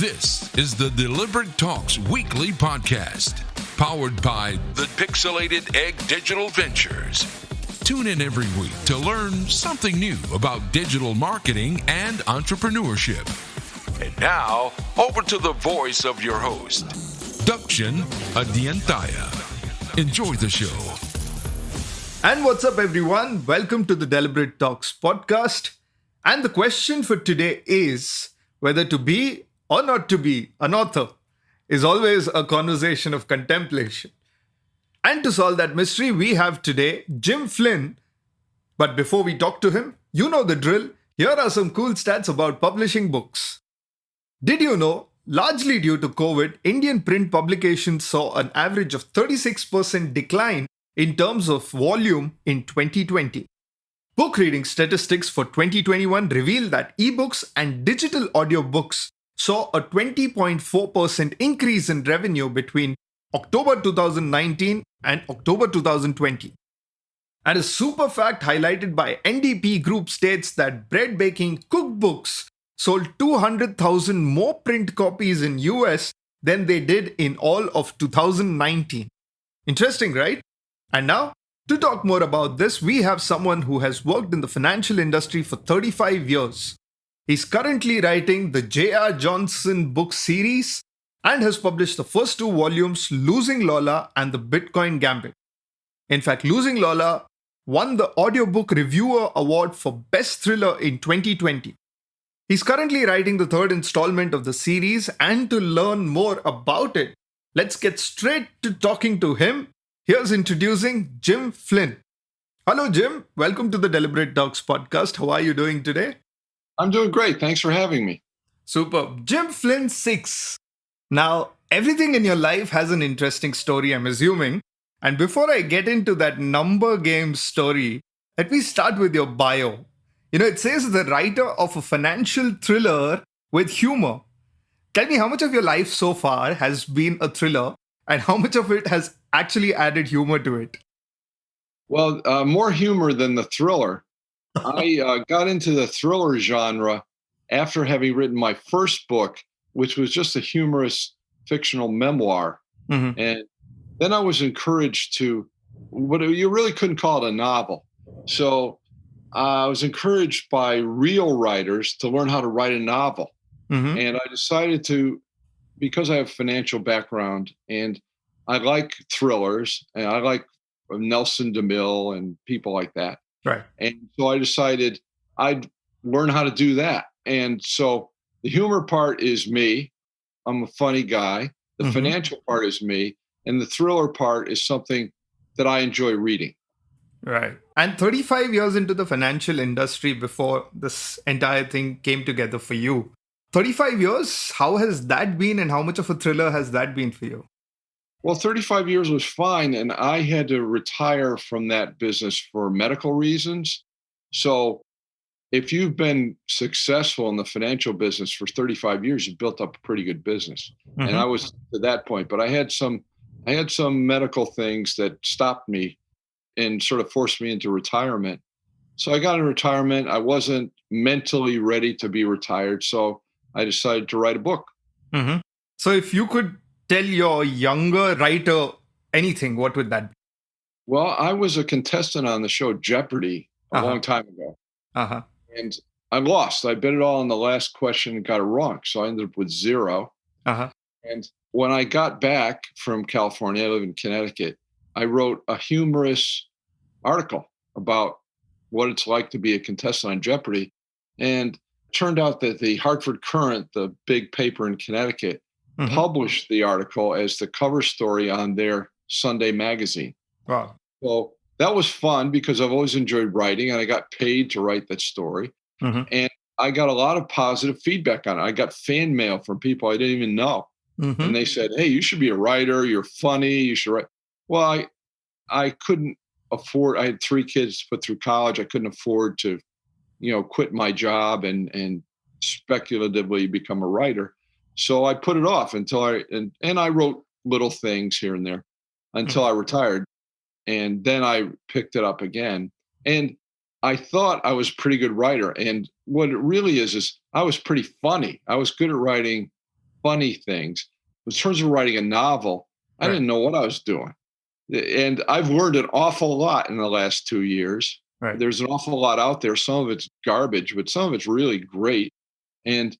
This is the Deliberate Talks Weekly Podcast, powered by the Pixelated Egg Digital Ventures. Tune in every week to learn something new about digital marketing and entrepreneurship. And now, over to the voice of your host, Dakshin Adyanthaya. Enjoy the show. And what's up, everyone? Welcome to the Deliberate Talks podcast. And the question for today is whether to be or not to be an author is always a conversation of contemplation. And to solve that mystery, we have today Jim Flynn. But before we talk to him, you know the drill. Here are some cool stats about publishing books. Did you know, largely due to COVID, Indian print publications saw an average of 36% decline in terms of volume in 2020. Book reading statistics for 2021 reveal that ebooks and digital audiobooks saw a 20.4% increase in revenue between October 2019 and October 2020. And a super fact highlighted by NDP Group states that bread baking cookbooks sold 200,000 more print copies in US than they did in all of 2019. Interesting, right? And now, to talk more about this, we have someone who has worked in the financial industry for 35 years. He's currently writing the J.R. Johnson book series and has published the first two volumes, Losing Lola and the Bitcoin Gambit. In fact, Losing Lola won the Audiobook Reviewer Award for Best Thriller in 2020. He's currently writing the third installment of the series, and to learn more about it, let's get straight to talking to him. Here's introducing Jim Flynn. Hello, Jim. Welcome to the Deliberate Talks podcast. How are you doing today? I'm doing great. Thanks for having me. Superb. Jim Flynn 6. Now, everything in your life has an interesting story, I'm assuming. And before I get into that number game story, let me start with your bio. It says the writer of a financial thriller with humor. Tell me how much of your life so far has been a thriller and how much of it has actually added humor to it? Well, more humor than the thriller. I got into the thriller genre after having written my first book, which was just a humorous fictional memoir. Mm-hmm. And then I was encouraged to, what you really couldn't call it a novel. So I was encouraged by real writers to learn how to write a novel. Mm-hmm. And I decided to, because I have a financial background and I like thrillers and I like Nelson DeMille and people like that. Right. And so I decided I'd learn how to do that. And so the humor part is me. I'm a funny guy. The financial part is me. And the thriller part is something that I enjoy reading. Right. And 35 years into the financial industry before this entire thing came together for you. 35 years, how has that been and how much of a thriller has that been for you? Well, 35 years was fine. And I had to retire from that business for medical reasons. So if you've been successful in the financial business for 35 years, you've built up a pretty good business. Mm-hmm. And I was to that point, but I had some medical things that stopped me and sort of forced me into retirement. So I got in retirement. I wasn't mentally ready to be retired. So I decided to write a book. Mm-hmm. So if you could tell your younger writer anything, what would that be? Well, I was a contestant on the show Jeopardy a long time ago. Uh-huh. And I lost. I bet it all on the last question and got it wrong. So I ended up with 0. Uh-huh. And when I got back from California, I live in Connecticut, I wrote a humorous article about what it's like to be a contestant on Jeopardy. And it turned out that the Hartford Courant, the big paper in Connecticut, published the article as the cover story on their Sunday magazine. Wow. So that was fun because I've always enjoyed writing and I got paid to write that story. Mm-hmm. And I got a lot of positive feedback on it. I got fan mail from people I didn't even know. Mm-hmm. And they said, hey, you should be a writer. You're funny. You should write. Well, I couldn't afford, I had 3 kids to put through college. I couldn't afford to, quit my job and speculatively become a writer. So I put it off until I wrote little things here and there until I retired. And then I picked it up again. And I thought I was a pretty good writer. And what it really is I was pretty funny. I was good at writing funny things. In terms of writing a novel, I didn't know what I was doing. And I've learned an awful lot in the last 2 years. Right. There's an awful lot out there. Some of it's garbage, but some of it's really great. And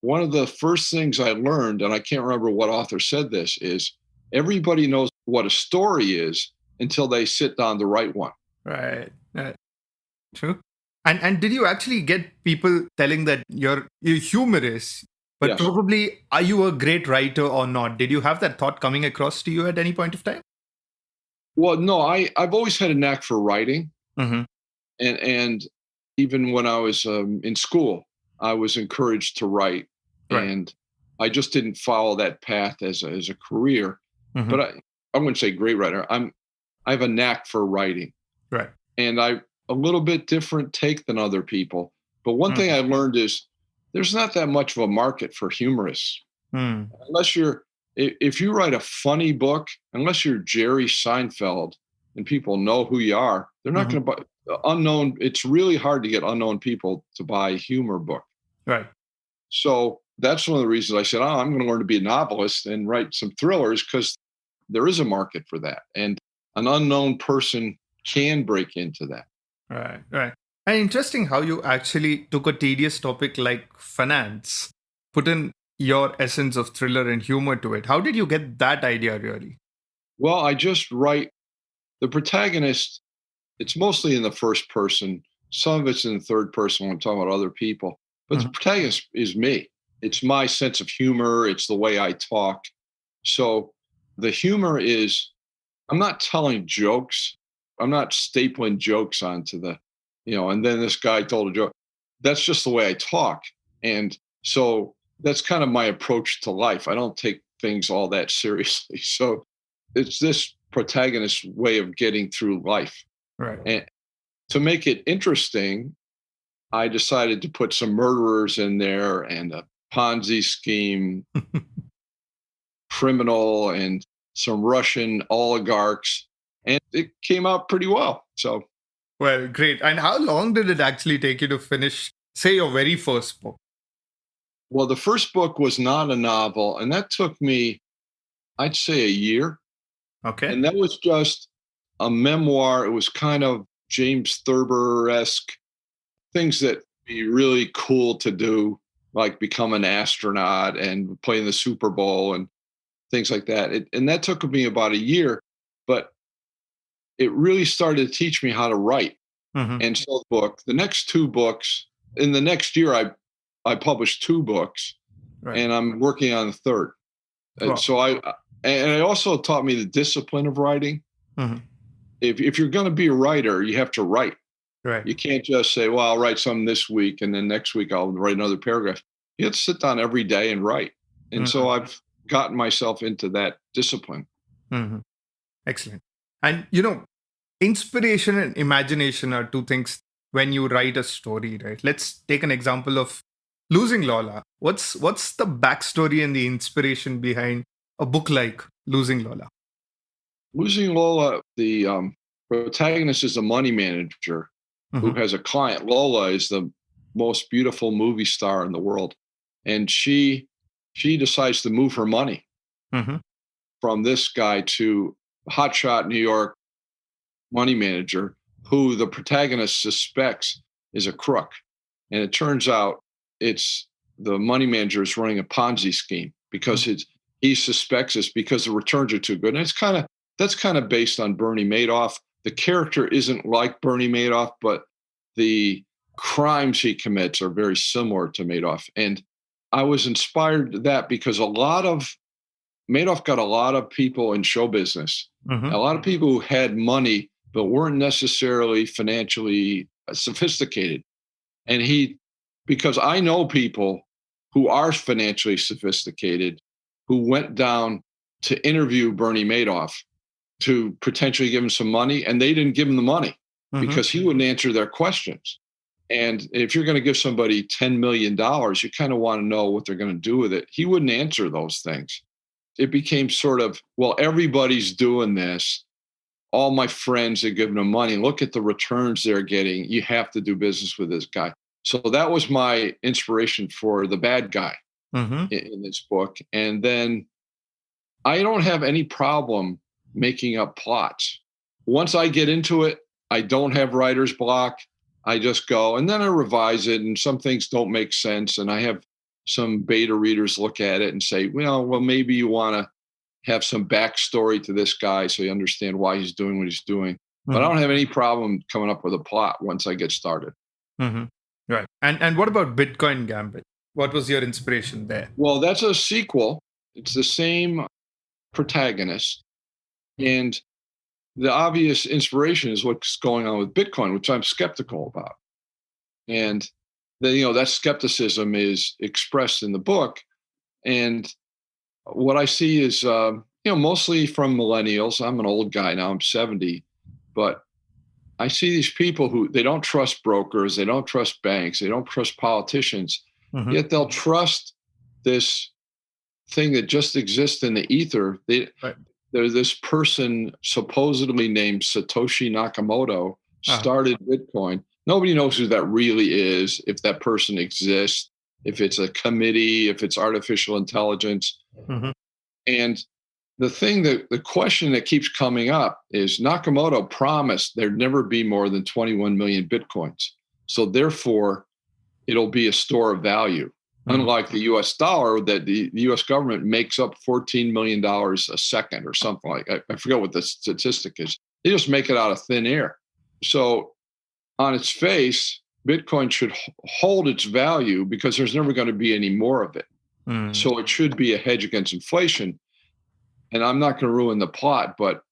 one of the first things I learned, and I can't remember what author said this, is everybody knows what a story is until they sit down to write one. Right. Right. True. And did you actually get people telling that you're humorous, but Yes. probably are you a great writer or not? Did you have that thought coming across to you at any point of time? Well, no, I've always had a knack for writing. Mm-hmm. And even when I was in school, I was encouraged to write. Right. And I just didn't follow that path as a career. Mm-hmm. But I wouldn't say great writer. I have a knack for writing. Right. And I a little bit different take than other people. But one thing I learned is there's not that much of a market for humorists. Unless if you write a funny book, unless you're Jerry Seinfeld and people know who you are, they're not going to buy unknown. It's really hard to get unknown people to buy a humor book. Right. So that's one of the reasons I said, I'm going to learn to be a novelist and write some thrillers, because there is a market for that. And an unknown person can break into that. Right. Right. And interesting how you actually took a tedious topic like finance, put in your essence of thriller and humor to it. How did you get that idea really? Well, I just write the protagonist. It's mostly in the first person. Some of it's in the third person when I'm talking about other people. But the protagonist is me. It's my sense of humor. It's the way I talk. So the humor is, I'm not telling jokes. I'm not stapling jokes onto and then this guy told a joke. That's just the way I talk. And so that's kind of my approach to life. I don't take things all that seriously. So it's this protagonist's way of getting through life. Right. And to make it interesting, I decided to put some murderers in there and a Ponzi scheme criminal and some Russian oligarchs. And it came out pretty well. So, well, great. And how long did it actually take you to finish, say, your very first book? Well, the first book was not a novel, and that took me, I'd say, a year. Okay. And that was just a memoir. It was kind of James Thurber-esque, things that be really cool to do, like become an astronaut and play in the Super Bowl and things like that. And that took me about a year, but it really started to teach me how to write. And so the next two books, in the next year, I published 2 books, and I'm working on the third. And so it also taught me the discipline of writing. If you're going to be a writer, you have to write. Right. You can't just say, well, I'll write some this week and then next week I'll write another paragraph. You have to sit down every day and write. And so I've gotten myself into that discipline. Excellent. And, inspiration and imagination are 2 things when you write a story, right? Let's take an example of Losing Lola. What's the backstory and the inspiration behind a book like Losing Lola? Losing Lola, the protagonist is a money manager who has a client. Lola is the most beautiful movie star in the world. And she decides to move her money from this guy to hotshot New York money manager who the protagonist suspects is a crook. And it turns out it's the money manager is running a Ponzi scheme because he suspects this because the returns are too good. And that's kind of based on Bernie Madoff. The character isn't like Bernie Madoff, but the crimes he commits are very similar to Madoff. And I was inspired to that because Madoff got a lot of people in show business, a lot of people who had money, but weren't necessarily financially sophisticated. And because I know people who are financially sophisticated who went down to interview Bernie Madoff to potentially give him some money, and they didn't give him the money because he wouldn't answer their questions. And if you're going to give somebody $10 million, you kind of want to know what they're going to do with it. He wouldn't answer those things. It became sort of, well, everybody's doing this. All my friends are giving them money. Look at the returns they're getting. You have to do business with this guy. So that was my inspiration for the bad guy. in this book. And then I don't have any problem making up plots. Once I get into it, I don't have writer's block. I just go and then I revise it, and some things don't make sense. And I have some beta readers look at it and say, well, maybe you want to have some backstory to this guy so you understand why he's doing what he's doing. But I don't have any problem coming up with a plot once I get started. Right. And what about Bitcoin Gambit? What was your inspiration there? Well, that's a sequel. It's the same protagonist. And the obvious inspiration is what's going on with Bitcoin, which I'm skeptical about. And that skepticism is expressed in the book. And what I see is, mostly from millennials. I'm an old guy now, I'm 70, but I see these people who they don't trust brokers, they don't trust banks, they don't trust politicians, yet they'll trust this thing that just exists in the ether. There's this person supposedly named Satoshi Nakamoto started Bitcoin. Nobody knows who that really is, if that person exists, if it's a committee, if it's artificial intelligence. And the question that keeps coming up is Nakamoto promised there'd never be more than 21 million Bitcoins. So therefore, it'll be a store of value. Unlike the US dollar, that the US government makes up $14 million a second or something like that. I forget what the statistic is. They just make it out of thin air. So on its face, Bitcoin should hold its value because there's never going to be any more of it. So it should be a hedge against inflation. And I'm not going to ruin the plot, but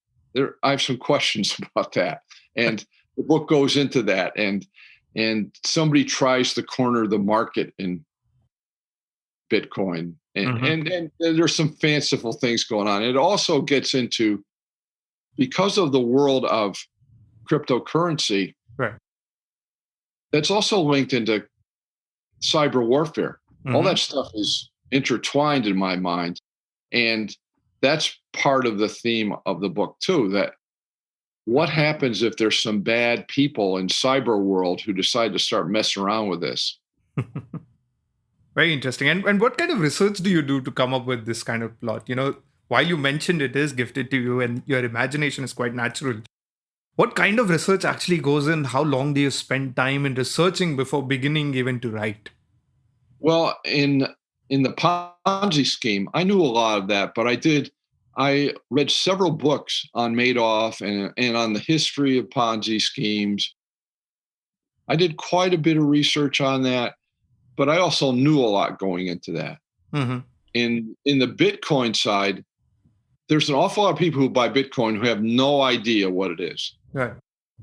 I have some questions about that. And the book goes into that. And somebody tries to corner the market in Bitcoin. And there's some fanciful things going on. It also gets into, because of the world of cryptocurrency, that's also linked into cyber warfare. All that stuff is intertwined in my mind. And that's part of the theme of the book too, that what happens if there's some bad people in cyber world who decide to start messing around with this? Very interesting. And what kind of research do you do to come up with this kind of plot? While you mentioned it is gifted to you and your imagination is quite natural, what kind of research actually goes in? How long do you spend time in researching before beginning even to write? Well, in the Ponzi scheme, I knew a lot of that, but I read several books on Madoff and on the history of Ponzi schemes. I did quite a bit of research on that, but I also knew a lot going into that. In the Bitcoin side, there's an awful lot of people who buy Bitcoin who have no idea what it is. Right.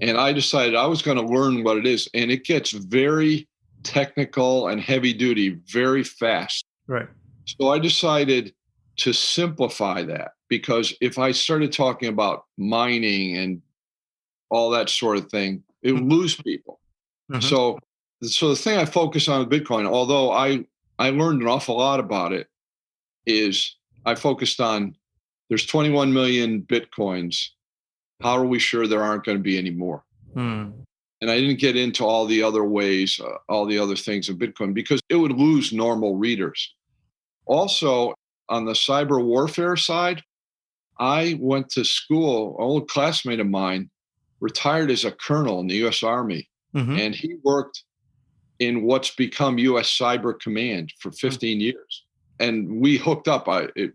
And I decided I was going to learn what it is. And it gets very technical and heavy duty very fast. Right. So I decided to simplify that, because if I started talking about mining and all that sort of thing, it would lose people. So the thing I focus on with Bitcoin, although I learned an awful lot about it, is I focused on there's 21 million Bitcoins. How are we sure there aren't going to be any more? And I didn't get into all the other ways, all the other things of Bitcoin, because it would lose normal readers. Also, on the cyber warfare side, I went to school. An old classmate of mine retired as a colonel in the U.S. Army, and he worked in what's become U.S. Cyber Command for 15 years. And we hooked up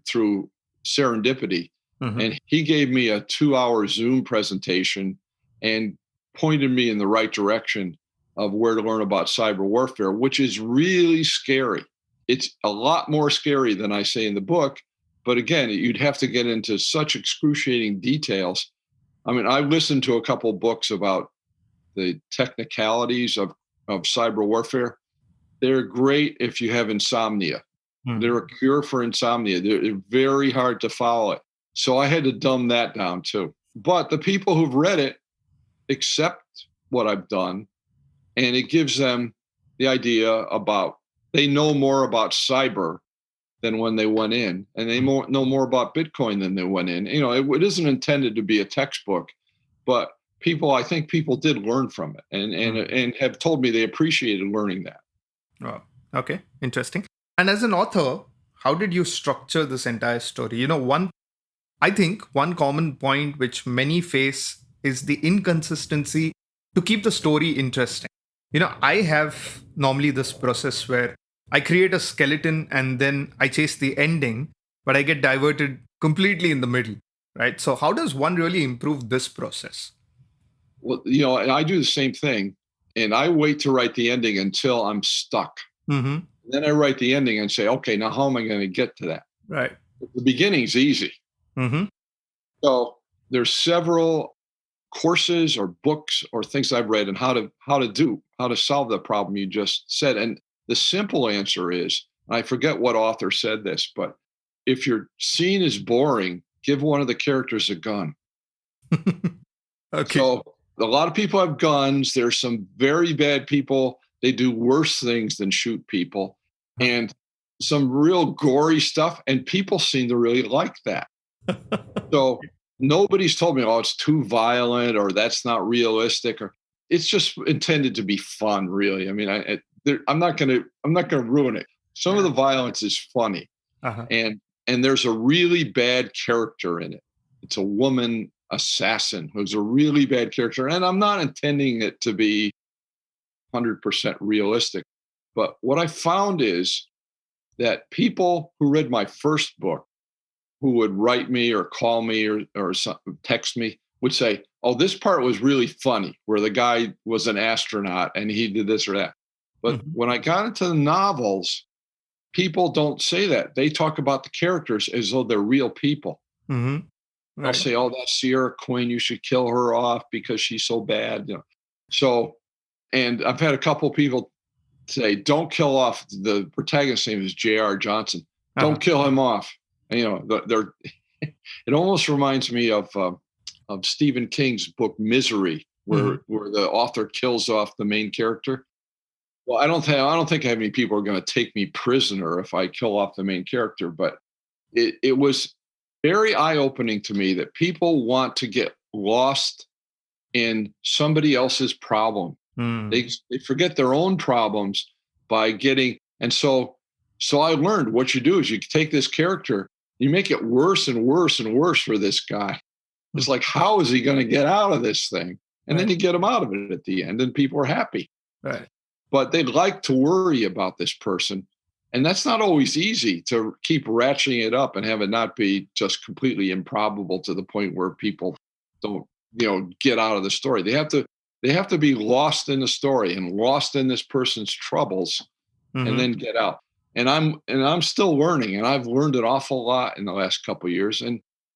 through serendipity. And he gave me a 2-hour Zoom presentation and pointed me in the right direction of where to learn about cyber warfare, which is really scary. It's a lot more scary than I say in the book. But again, you'd have to get into such excruciating details. I mean, I listened to a couple of books about the technicalities of cyber warfare. They're great if you have insomnia. They're a cure for insomnia. They're very hard to follow it. So I had to dumb that down too. But the people who've read it accept what I've done, and it gives them the idea about, they know more about cyber than when they went in, and they know more about Bitcoin than they went in. It isn't intended to be a textbook, but I think people did learn from it and have told me they appreciated learning that. Oh, okay. Interesting. And as an author, how did you structure this entire story? I think one common point which many face is the inconsistency to keep the story interesting. I have normally this process where I create a skeleton and then I chase the ending, but I get diverted completely in the middle, right? So, how does one really improve this process? Well, and I do the same thing, and I wait to write the ending until I'm stuck. Mm-hmm. Then I write the ending and say, okay, now how am I going to get to that? Right. The beginning's easy. Mm-hmm. So there's several courses or books or things I've read on how to solve the problem you just said. And the simple answer is, I forget what author said this, but if your scene is boring, give one of the characters a gun. Okay. So a lot of people have guns. There's some very bad people. They do worse things than shoot people, and some real gory stuff. And people seem to really like that. So nobody's told me, oh, it's too violent or that's not realistic, or it's just intended to be fun. Really, I mean, I'm not gonna ruin it. Some of the violence is funny, Uh-huh. and there's a really bad character in it. It's a woman assassin who's a really bad character, and I'm not intending it to be 100% realistic. But what I found is that people who read my first book, who would write me or call me or text me, would say, oh, this part was really funny, where the guy was an astronaut and he did this or that. But when I got into the novels, people don't say that. They talk about the characters as though they're real people. Mm-hmm. Right. I'll say, oh, that's Sierra Quinn. You should kill her off because she's so bad. So, and I've had a couple of people say, don't kill off the protagonist's name is J.R. Johnson. Don't kill him off. And, they're it almost reminds me of Stephen King's book Misery, where the author kills off the main character. Well, I don't think how many people are going to take me prisoner if I kill off the main character, but it was very eye-opening to me that people want to get lost in somebody else's problem. They forget their own problems by getting, and so I learned what you do is you take this character, you make it worse and worse and worse for this guy. It's like, how is he going to get out of this thing? And then you get him out of it at the end, and people are happy. Right. But they like to worry about this person. And that's not always easy to keep ratcheting it up and have it not be just completely improbable to the point where people don't, get out of the story. They have to be lost in the story and lost in this person's troubles and then get out. And I'm still learning, and I've learned an awful lot in the last couple of years.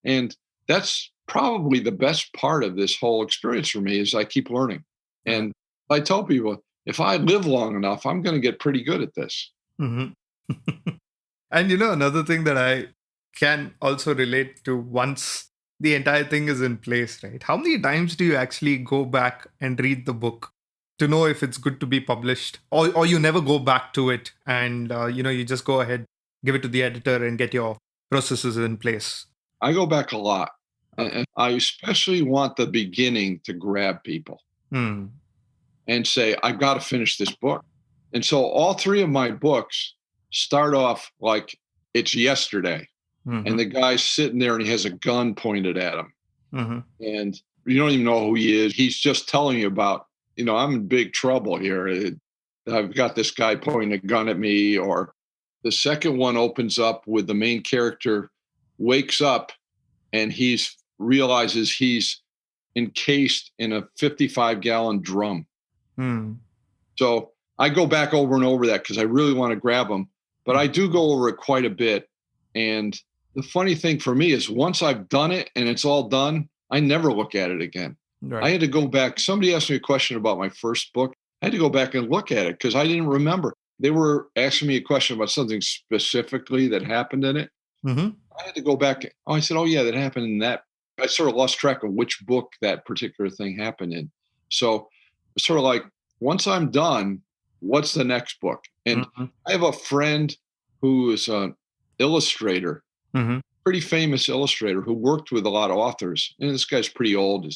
And that's probably the best part of this whole experience for me is I keep learning. And I tell people, if I live long enough, I'm going to get pretty good at this. And another thing that I can also relate to once the entire thing is in place, right? How many times do you actually go back and read the book to know if it's good to be published, or you never go back to it and you just go ahead, give it to the editor and get your processes in place? I go back a lot. And I especially want the beginning to grab people and say, I've got to finish this book. And so all three of my books start off like it's yesterday. And the guy's sitting there and he has a gun pointed at him. And you don't even know who he is. He's just telling you about, I'm in big trouble here. I've got this guy pointing a gun at me. Or the second one opens up with the main character wakes up and realizes he's encased in a 55-gallon drum. So I go back over and over that because I really want to grab him, but I do go over it quite a bit. And the funny thing for me is once I've done it and it's all done, I never look at it again. Right. I had to go back. Somebody asked me a question about my first book. I had to go back and look at it because I didn't remember. They were asking me a question about something specifically that happened in it. I had to go back. I said, oh, yeah, that happened in that. I sort of lost track of which book that particular thing happened in. So it's sort of like, once I'm done, what's the next book? And I have a friend who is an illustrator, pretty famous illustrator who worked with a lot of authors. And this guy's pretty old.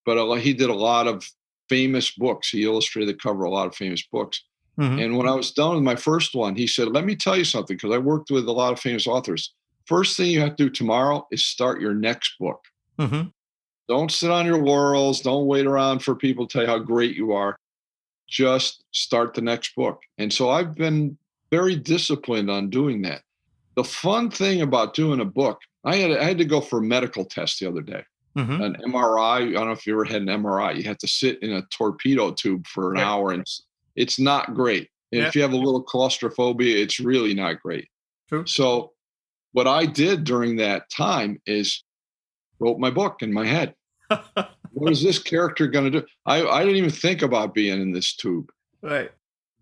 But he did a lot of famous books. He illustrated the cover of a lot of famous books. And when I was done with my first one, he said, let me tell you something, because I worked with a lot of famous authors. First thing you have to do tomorrow is start your next book. Don't sit on your laurels. Don't wait around for people to tell you how great you are. Just start the next book. And so I've been very disciplined on doing that. The fun thing about doing a book, I had to go for a medical test the other day. An MRI. I don't know if you ever had an MRI. You have to sit in a torpedo tube for an hour, and it's not great. And if you have a little claustrophobia, it's really not great. True. So what I did during that time is wrote my book in my head. What is this character going to do? I didn't even think about being in this tube. Right.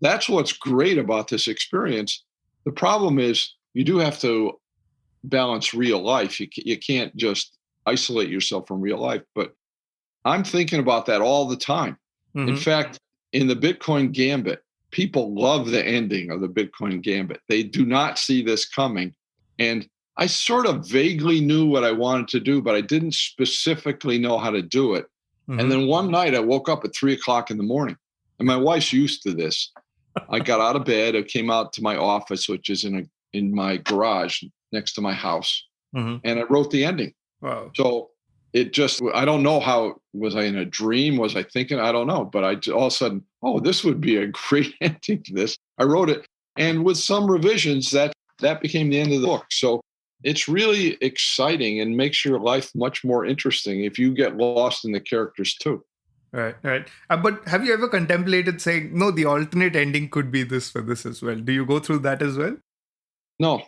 That's what's great about this experience. The problem is you do have to balance real life. You can't just isolate yourself from real life. But I'm thinking about that all the time. In fact, in the Bitcoin Gambit, people love the ending of the Bitcoin Gambit. They do not see this coming. And I sort of vaguely knew what I wanted to do, but I didn't specifically know how to do it. And then one night I woke up at 3:00 in the morning, and my wife's used to this. I got out of bed. I came out to my office, which is in my garage next to my house, and I wrote the ending. Wow. So it just, I don't know how, was I in a dream? Was I thinking? I don't know. But all of a sudden, this would be a great ending to this. I wrote it. And with some revisions, that became the end of the book. So it's really exciting and makes your life much more interesting if you get lost in the characters too. Right. But have you ever contemplated saying, no, the alternate ending could be this for this as well? Do you go through that as well? No.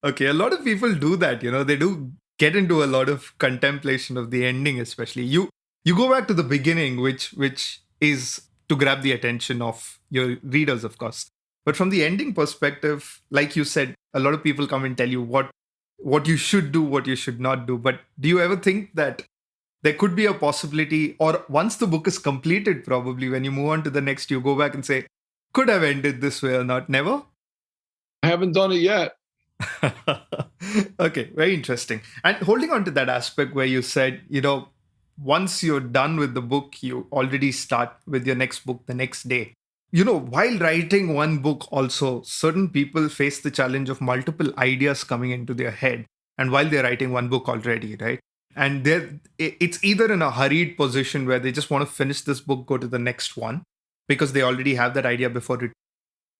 Okay, a lot of people do that, they do get into a lot of contemplation of the ending, especially. You go back to the beginning, which is to grab the attention of your readers, of course. But from the ending perspective, like you said, a lot of people come and tell you what you should do, what you should not do. But do you ever think that there could be a possibility, or once the book is completed, probably when you move on to the next, you go back and say, could have ended this way or not? Never? I haven't done it yet. Okay, very interesting. And holding on to that aspect where you said, once you're done with the book, you already start with your next book the next day. While writing one book also, certain people face the challenge of multiple ideas coming into their head. And while they're writing one book already, right? And it's either in a hurried position where they just want to finish this book, go to the next one, because they already have that idea before it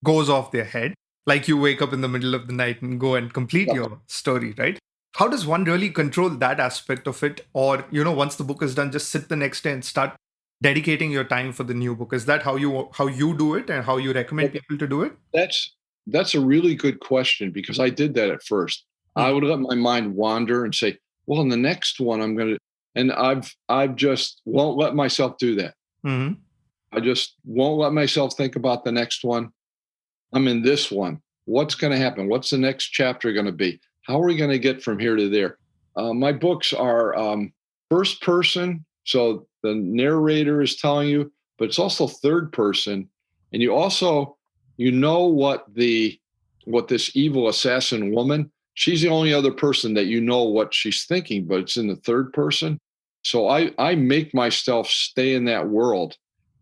goes off their head. Like you wake up in the middle of the night and go and complete your story, right? How does one really control that aspect of it? Or, once the book is done, just sit the next day and start dedicating your time for the new book. Is that how you do it and how you recommend people to do it? That's a really good question, because I did that at first. I would let my mind wander and say, well, in the next one, I'm going to, and I've just won't let myself do that. I just won't let myself think about the next one. I'm in this one. What's going to happen? What's the next chapter going to be? How are we going to get from here to there? My books are first person. So the narrator is telling you, but it's also third person. And you also, what this evil assassin woman, she's the only other person that what she's thinking, but it's in the third person. So I make myself stay in that world,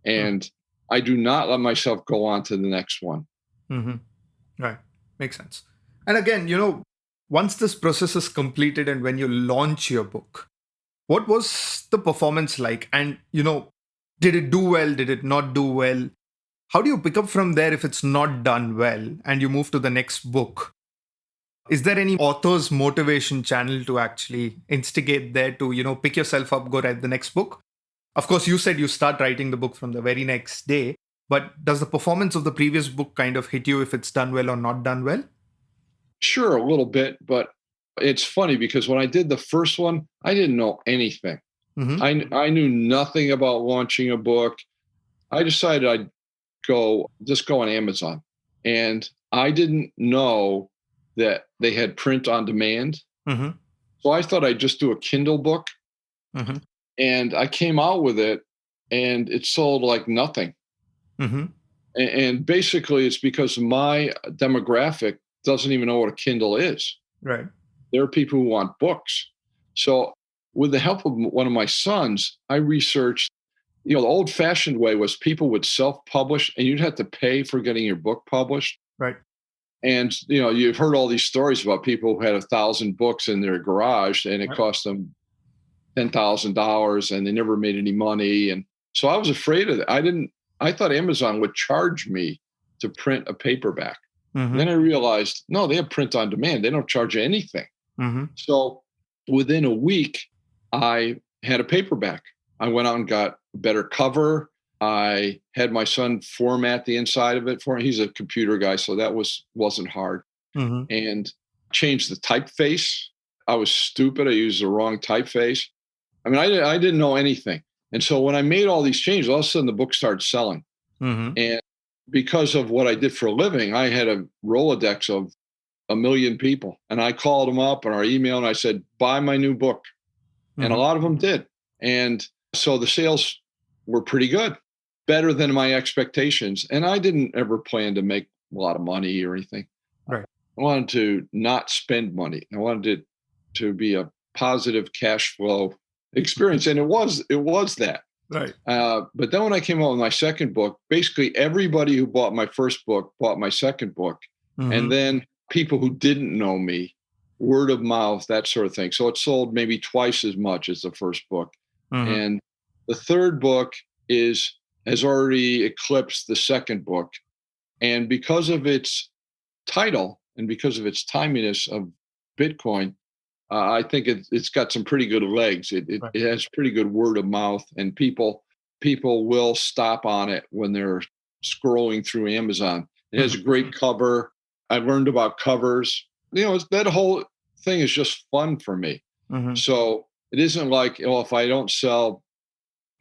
and I do not let myself go on to the next one. Right. Makes sense. And again, once this process is completed and when you launch your book, what was the performance like? And, did it do well? Did it not do well? How do you pick up from there if it's not done well and you move to the next book? Is there any author's motivation channel to actually instigate there to, pick yourself up, go write the next book? Of course, you said you start writing the book from the very next day. But does the performance of the previous book kind of hit you if it's done well or not done well? Sure, a little bit. But it's funny because when I did the first one, I didn't know anything. I knew nothing about launching a book. I decided I'd go on Amazon. And I didn't know that they had print on demand. So I thought I'd just do a Kindle book. And I came out with it, and it sold like nothing. And basically it's because my demographic doesn't even know what a Kindle is. Right. There are people who want books. So with the help of one of my sons, I researched the old fashioned way was people would self-publish and you'd have to pay for getting your book published. Right. And, you've heard all these stories about people who had 1,000 books in their garage and it cost them $10,000 and they never made any money. And so I was afraid of that. I thought Amazon would charge me to print a paperback. Mm-hmm. Then I realized, no, they have print on demand. They don't charge you anything. Mm-hmm. So within a week, I had a paperback. I went out and got a better cover. I had my son format the inside of it for him. He's a computer guy, so that wasn't hard. Mm-hmm. And changed the typeface. I was stupid. I used the wrong typeface. I mean, I didn't know anything. And so when I made all these changes, all of a sudden the book started selling. Mm-hmm. And because of what I did for a living, I had a Rolodex of 1 million people. And I called them up on our email and I said, buy my new book. Mm-hmm. And a lot of them did. And so the sales were pretty good, better than my expectations. And I didn't ever plan to make a lot of money or anything. Right. I wanted to not spend money. I wanted it to be a positive cash flow experience. And it was that. Right. But then when I came out with my second book, basically everybody who bought my first book bought my second book. Mm-hmm. And then people who didn't know me, word of mouth, that sort of thing. So it sold maybe twice as much as the first book. Mm-hmm. And the third book has already eclipsed the second book. And because of its title and because of its timeliness of Bitcoin, I think it's got some pretty good legs. It has pretty good word of mouth, and people will stop on it when they're scrolling through Amazon. It has a great cover. I learned about covers. That whole thing is just fun for me. Mm-hmm. So it isn't like, if I don't sell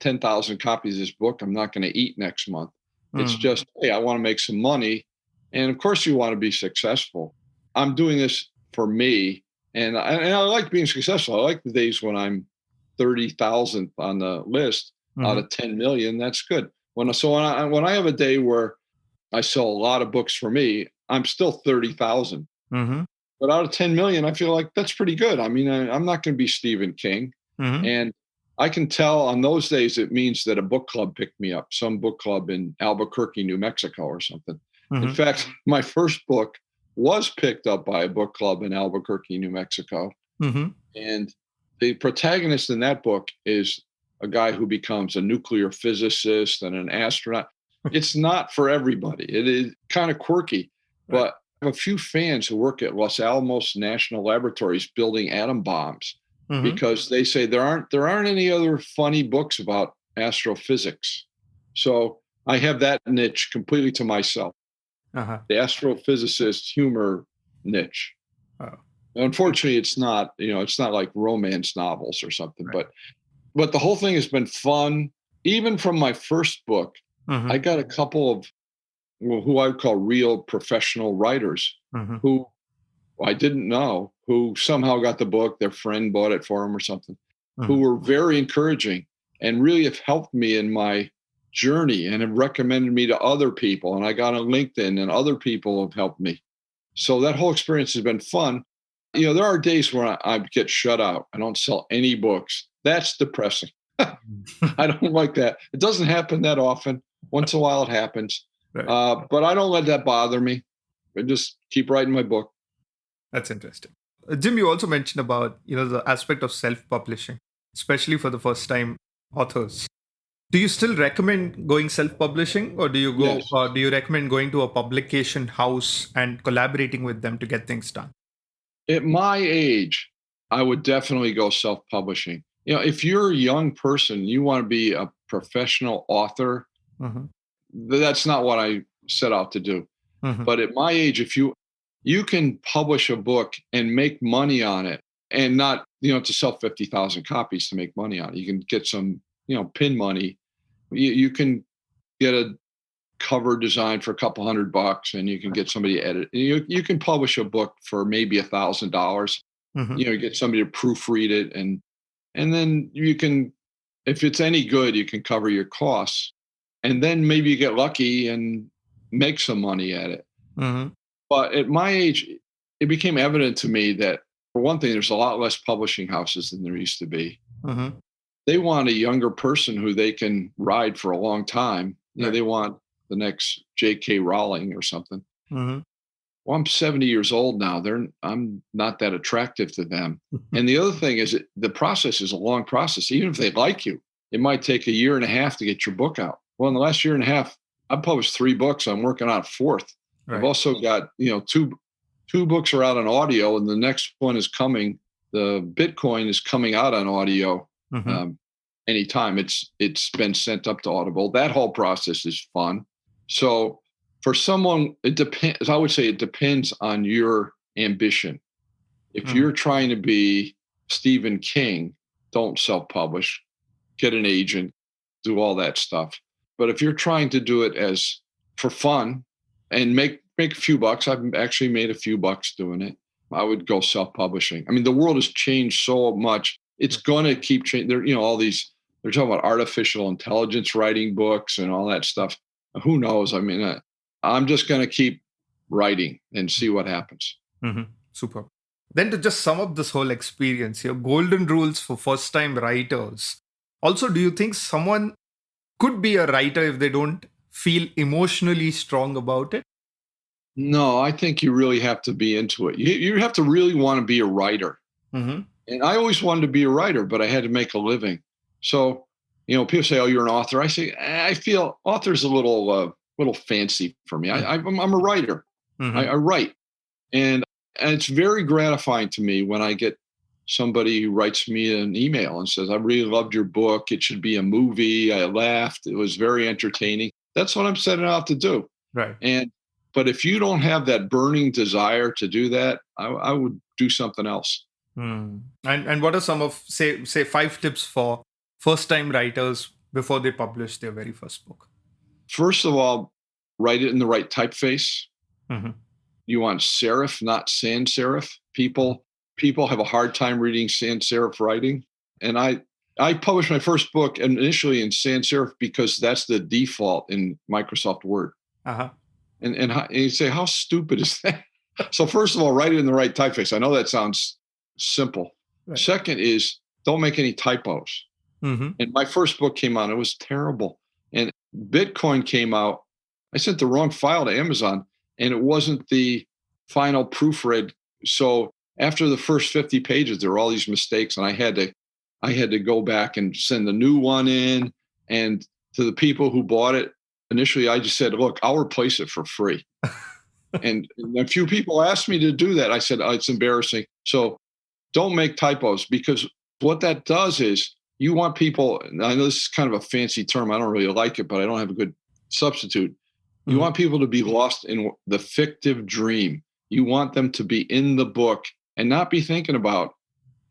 10,000 copies of this book, I'm not going to eat next month. Mm-hmm. It's just, hey, I want to make some money. And of course you want to be successful. I'm doing this for me. And I like being successful. I like the days when I'm 30,000th on the list out of 10 million. That's good. When I have a day where I sell a lot of books for me, I'm still 30,000. Mm-hmm. But out of 10 million, I feel like that's pretty good. I mean, I'm not going to be Stephen King. Mm-hmm. And I can tell on those days it means that a book club picked me up, some book club in Albuquerque, New Mexico or something. Mm-hmm. In fact, my first book was picked up by a book club in Albuquerque, New Mexico. Mm-hmm. And the protagonist in that book is a guy who becomes a nuclear physicist and an astronaut. It's not for everybody. It is kind of quirky, but I have a few fans who work at Los Alamos National Laboratories building atom bombs because they say there aren't any other funny books about astrophysics. So I have that niche completely to myself. Uh-huh. The astrophysicist humor niche. Oh. Unfortunately, it's not like romance novels or something, but the whole thing has been fun. Even from my first book, I got a couple of who I would call real professional writers who I didn't know, who somehow got the book, their friend bought it for them or something, who were very encouraging and really have helped me in my journey and have recommended me to other people. And I got on LinkedIn and other people have helped me. So that whole experience has been fun. There are days where I get shut out. I don't sell any books. That's depressing. I don't like that. It doesn't happen that often. Once in a while it happens. Right. But I don't let that bother me. I just keep writing my book. That's interesting. Jim, you also mentioned about, the aspect of self-publishing, especially for the first-time authors. Do you still recommend going self-publishing, or do you Yes. or do you recommend going to a publication house and collaborating with them to get things done? At my age, I would definitely go self-publishing. If you're a young person, you want to be a professional author, that's not what I set out to do. But at my age, if you can publish a book and make money on it, and not, to sell 50,000 copies to make money on it. You can get some, pin money. You can get a cover design for a couple $100 and you can get somebody to edit. You can publish a book for maybe $1,000. You get somebody to proofread it. And then you can, if it's any good, you can cover your costs. And then maybe you get lucky and make some money at it. But at my age, it became evident to me that, for one thing, there's a lot less publishing houses than there used to be. they want a younger person who they can ride for a long time. You know, they want the next J.K. Rowling or something. Mm-hmm. Well, I'm 70 years old now. I'm not that attractive to them. And the other thing is the process is a long process. Even if they like you, it might take a year and a half to get your book out. Well, in the last year and a half, I've published 3 books. I'm working on a 4th. Right. I've also got, two books are out on audio, and the next one is coming. The Bitcoin is coming out on audio anytime. It's been sent up to Audible. That whole process is fun. So for someone, it depends. I would say it depends on your ambition. If you're trying to be Stephen King, don't self-publish. Get an agent, do all that stuff. But if you're trying to do it as for fun and make a few bucks, I've actually made a few bucks doing it, I would go self-publishing. I mean, the world has changed so much. It's going to keep changing. They're talking about artificial intelligence writing books and all that stuff. Who knows? I mean, I'm just going to keep writing and see what happens. Mm-hmm. Super. Then to just sum up this whole experience, your golden rules for first-time writers. Also, do you think someone could be a writer if they don't feel emotionally strong about it? No, I think you really have to be into it. You have to really want to be a writer. Mm-hmm. And I always wanted to be a writer, but I had to make a living. So, people say, "Oh, you're an author." I say, I feel author's a little fancy for me. I'm a writer. Mm-hmm. I write, and it's very gratifying to me when I get somebody who writes me an email and says, "I really loved your book. It should be a movie. I laughed. It was very entertaining." That's what I'm setting out to do. Right. But if you don't have that burning desire to do that, I would do something else. And what are some of say 5 tips for first-time writers before they publish their very first book? First of all, write it in the right typeface. Mm-hmm. You want serif, not sans serif. People have a hard time reading sans serif writing. And I published my first book initially in sans serif because that's the default in Microsoft Word. Uh-huh. And you say, how stupid is that? So first of all, write it in the right typeface. I know that sounds simple. Right. Second is don't make any typos. Mm-hmm. And my first book came out. It was terrible. And Bitcoin came out. I sent the wrong file to Amazon, and it wasn't the final proofread. So after the first 50 pages, there were all these mistakes, and I had to go back and send the new one in. And to the people who bought it, initially, I just said, "Look, I'll replace it for free." and a few people asked me to do that. I said, "Oh, it's embarrassing." So don't make typos, because what that does is you want people, and I know this is kind of a fancy term. I don't really like it, but I don't have a good substitute. You want people to be lost in the fictive dream. You want them to be in the book and not be thinking about,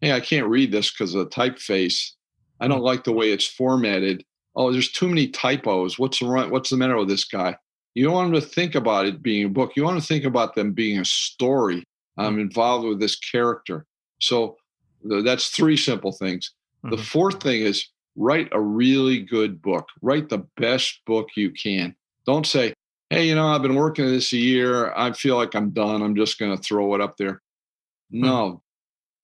"Hey, I can't read this because of the typeface. I don't like the way it's formatted. Oh, there's too many typos. What's the matter with this guy?" You don't want them to think about it being a book. You want to think about them being a story. I'm involved with this character. So that's 3 simple things. Mm-hmm. The 4th thing is write a really good book. Write the best book you can. Don't say, "Hey, I've been working at this a year. I feel like I'm done. I'm just going to throw it up there." No,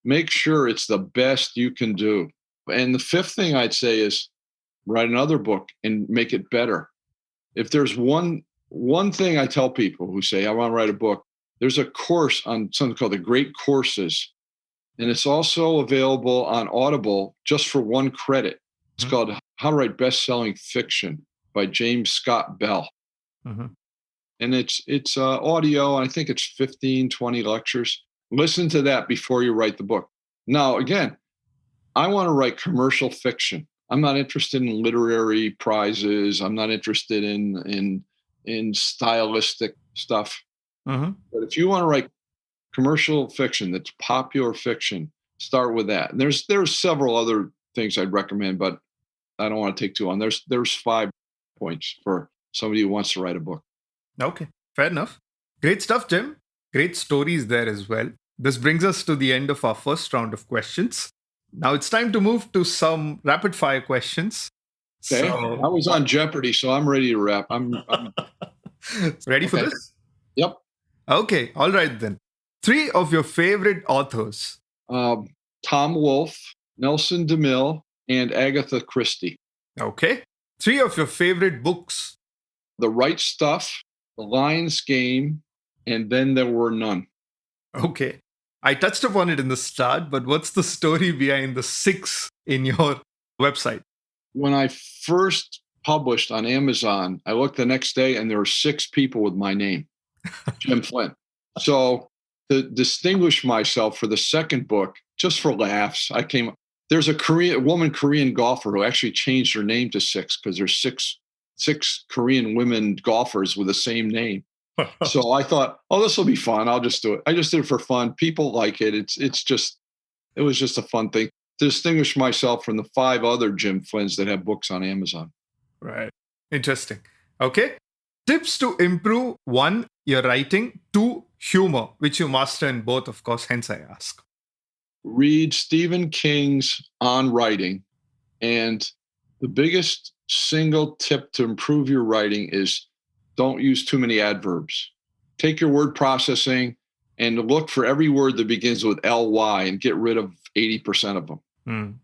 make sure it's the best you can do. And the 5th thing I'd say is write another book and make it better. If there's one thing I tell people who say, "I want to write a book," there's a course on something called the Great Courses. And it's also available on Audible just for 1 credit. It's called How to Write Best-Selling Fiction by James Scott Bell. Mm-hmm. And it's audio, and I think it's 15, 20 lectures. Listen to that before you write the book. Now, again, I want to write commercial fiction. I'm not interested in literary prizes. I'm not interested in stylistic stuff. Mm-hmm. But if you want to write commercial fiction that's popular fiction, start with that. And there's several other things I'd recommend, but I don't want to take too long. There's 5 points for somebody who wants to write a book. Okay, fair enough. Great stuff, Jim. Great stories there as well. This brings us to the end of our first round of questions. Now it's time to move to some rapid fire questions. Okay. So, I was on Jeopardy, so I'm ready to wrap. I'm ready for this? Yep. Okay, all right then. 3 of your favorite authors. Tom Wolfe, Nelson DeMille, and Agatha Christie. Okay. 3 of your favorite books. The Right Stuff, The Lion's Game, and Then There Were None. Okay. I touched upon it in the start, but what's the story behind the 6 in your website? When I first published on Amazon, I looked the next day and there were 6 people with my name, Jim Flynn. So to distinguish myself for the second book, just for laughs, there's a Korean golfer who actually changed her name to 6 because there's six Korean women golfers with the same name. So I thought, oh, this will be fun. I'll just do it. I just did it for fun. People like it. It was just a fun thing to distinguish myself from the 5 other Jim Flynns that have books on Amazon. Right. Interesting. Okay. Tips to improve: 1, your writing; 2, humor, which you master in both, of course, hence I ask. Read Stephen King's On Writing. And the biggest single tip to improve your writing is don't use too many adverbs. Take your word processing and look for every word that begins with ly and get rid of 80% of them.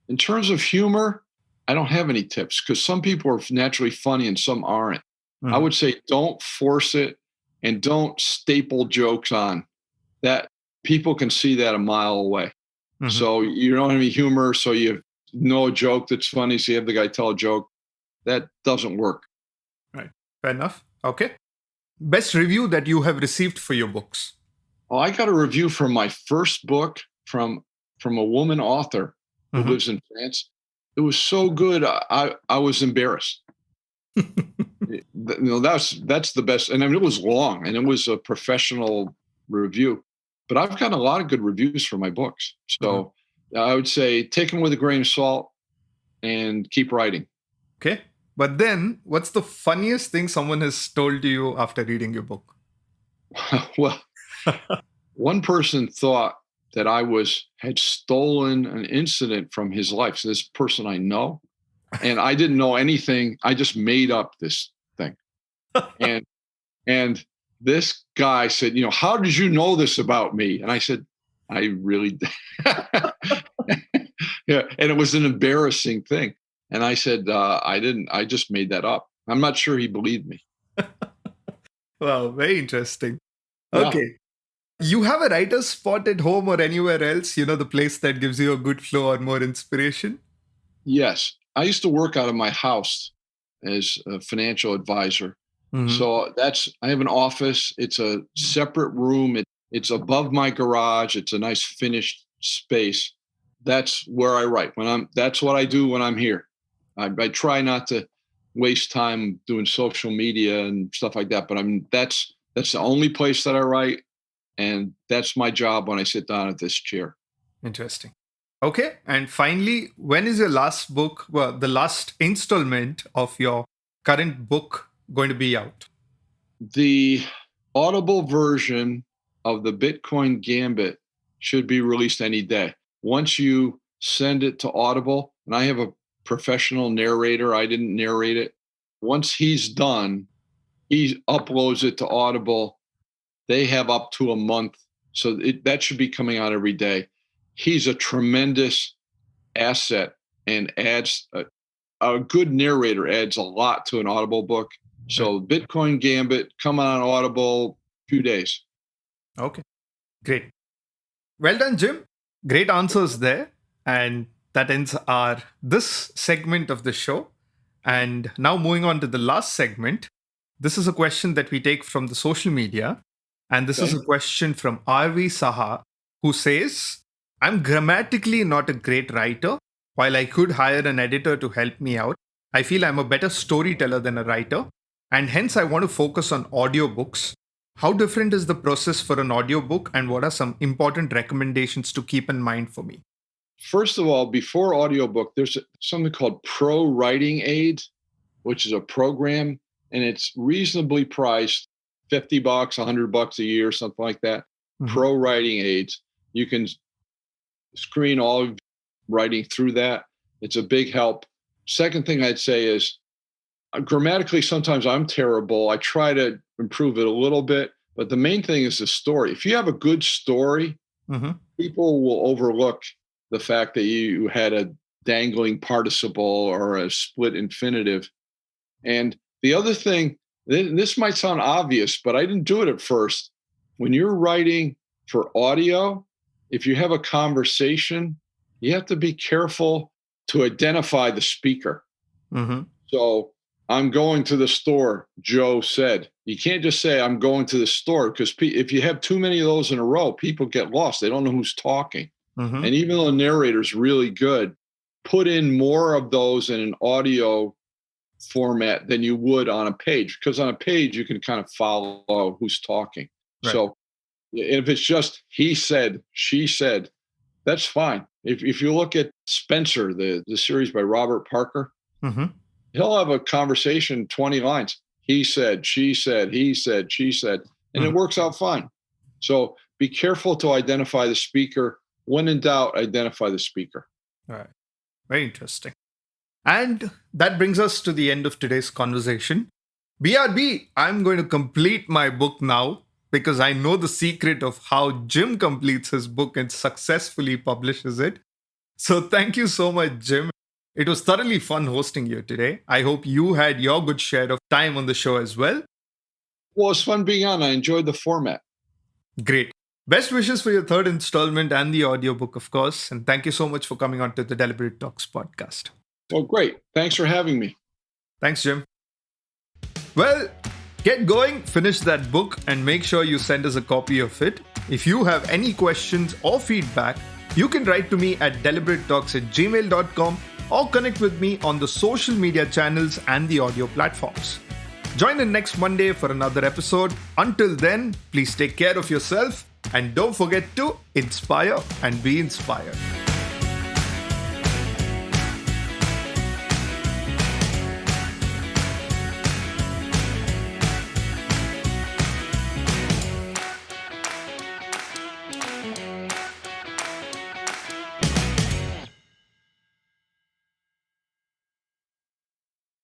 In terms of humor, I don't have any tips because some people are naturally funny and some aren't. I would say don't force it and don't staple jokes on. That people can see that a mile away. So you don't have any humor, so you know a joke that's funny, so you have the guy tell a joke. That doesn't work. Right. Fair enough. Okay. Best review that you have received for your books? Oh, I got a review from my first book from a woman author who lives in France. It was so good. I was embarrassed. That's the best. And I mean, it was long and it was a professional review, but I've gotten a lot of good reviews for my books. So I would say take them with a grain of salt and keep writing. Okay. But then what's the funniest thing someone has told you after reading your book? Well, one person thought that I had stolen an incident from his life. So this person I know, and I didn't know anything. I just made up this thing. And this guy said, how did you know this about me? And I said, I really did. Yeah. And it was an embarrassing thing. And I said, I didn't. I just made that up. I'm not sure he believed me. Wow, very interesting. Yeah. Okay. You have a writer's spot at home or anywhere else, the place that gives you a good flow or more inspiration? Yes. I used to work out of my house as a financial advisor. So I have an office. It's a separate room. It's above my garage. It's a nice finished space. That's where I write that's what I do when I'm here. I try not to waste time doing social media and stuff like that, but that's the only place that I write. And that's my job when I sit down at this chair. Interesting. Okay. And finally, when is your last book, the last installment of your current book going to be out? The Audible version of the Bitcoin Gambit should be released any day. Once you send it to Audible, and I have a professional narrator, I didn't narrate it. Once he's done, he uploads it to Audible. They have up to a month. So that should be coming out every day. He's a tremendous asset and adds a good narrator adds a lot to an Audible book. So Bitcoin Gambit, come on Audible, 2 days. Okay, great. Well done, Jim. Great answers there. And that ends this segment of the show. And now moving on to the last segment. This is a question that we take from the social media. And this is a question from RV Saha, who says, I'm grammatically not a great writer. While I could hire an editor to help me out, I feel I'm a better storyteller than a writer. And hence I want to focus on audiobooks. How different is the process for an audiobook, and what are some important recommendations to keep in mind for me? First of all, before audiobook, there's something called Pro Writing Aid, which is a program, and it's reasonably priced, $50, $100 a year, something like that. Pro Writing Aids. You can screen all of writing through that. It's a big help. Second thing I'd say is grammatically, sometimes I'm terrible. I try to improve it a little bit, but the main thing is the story. If you have a good story, people will overlook the fact that you had a dangling participle or a split infinitive. And the other thing, this might sound obvious, but I didn't do it at first. When you're writing for audio, if you have a conversation, you have to be careful to identify the speaker. Mm-hmm. So I'm going to the store, Joe said. You can't just say I'm going to the store, because if you have too many of those in a row, people get lost. They don't know who's talking. Mm-hmm. And even though the narrator's really good, put in more of those in an audio format than you would on a page, because on a page you can kind of follow who's talking. Right. So if it's just he said, she said, that's fine. If you look at Spencer, the series by Robert Parker, mm-hmm. he'll have a conversation, 20 lines. He said, she said, he said, she said, and it works out fine. So be careful to identify the speaker. When in doubt, identify the speaker. All right. Very interesting. And that brings us to the end of today's conversation. BRB, I'm going to complete my book now, because I know the secret of how Jim completes his book and successfully publishes it. So thank you so much, Jim. It was thoroughly fun hosting you today. I hope you had your good share of time on the show as well. Well, it's fun being on. I enjoyed the format. Great. Best wishes for your third installment and the audiobook, of course. And thank you so much for coming on to the Deliberate Talks podcast. Well, great. Thanks for having me. Thanks, Jim. Well, get going, finish that book, and make sure you send us a copy of it. If you have any questions or feedback, you can write to me at deliberatetalks@gmail.com or connect with me on the social media channels and the audio platforms. Join in next Monday for another episode. Until then, please take care of yourself and don't forget to inspire and be inspired.